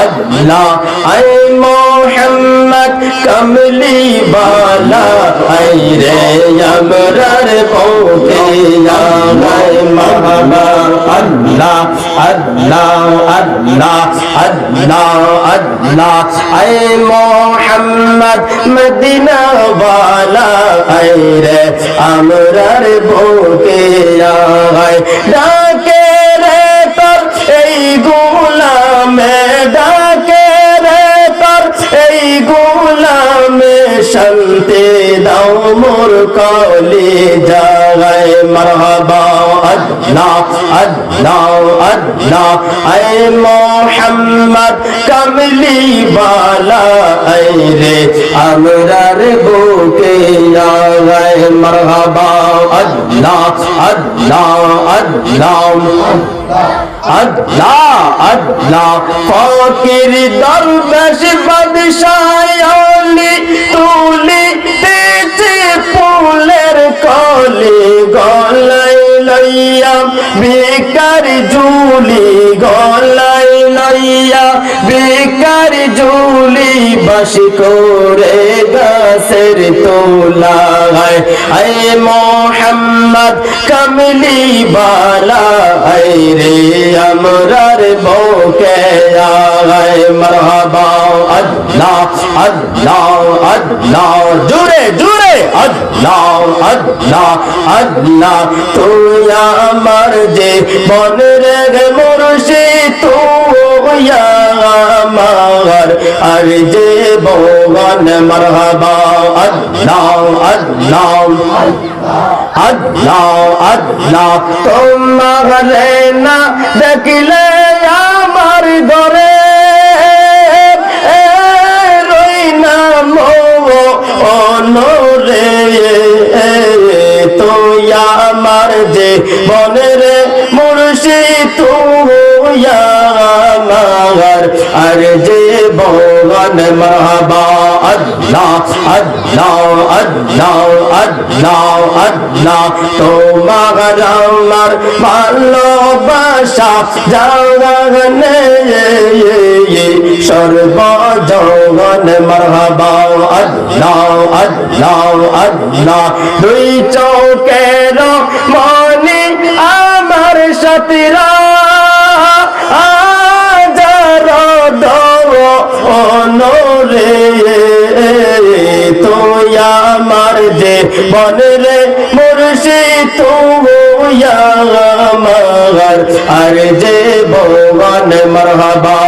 अल्लाह ऐ मोहम्मद कमली वाला ऐ रे अमरर पहुँचिया ऐ मरहबा अल्लाह अल्लाह अल्लाह अल्लाह अल्लाह ऐ मोहम्मद मदीना वाला ऐ रे अमरर पहुँचिया ऐ डाके रे तर এই গোলামে ডাকে রে তোর এই গোলামে শান্তি দাও মোর কলি জাগায় মারহাবা আল্লাহ আল্লাহ আল্লাহ আয় মোহাম্মদ কমলি বালা আয় রে আমরার বুকে জাগায় মারহাবা আল্লাহ আল্লাহ আল্লাহ अल्लाह अल्लाह फकीर दरवेश बादशाह अली तुली तेजे फूलेर कली गलाई लइया बेकार झूली गलाई लइया बेकार झूली बस करे गाছের তোলায় ऐ मोहम्मद कमली वाला ऐ रे अमरर बोके आए मरहबा अल्लाह अल्लाह अल्लाह जुरे जुरे अल्लाह अल्लाह अल्लाह तू या अमर जे बन रे मुर्शिद तू या अमर अर्जे बोगन मरहबा अल्लाह अल्लाह अल्लाह अल्लाह तुम्हारे ना देखले আমার ঘরে রই না মনরে তুই আমার যে বনের মুর্শিদ তুই আমার আর যে বগন মারহাবা আল্লাহ আল্লাহ আল্লাহ আল্লাহ আল্লাহ তোমার আমার ভালোবাসা জাগানে সর্বজগন মারহাবা আল্লাহ আল্লাহ আল্লাহ দুই চৌকের মনি আমার সাথীরা অনরে তুই আমার যে বনরে মুর্শিদ তুই আমার আর যে ভগবান মারহাবা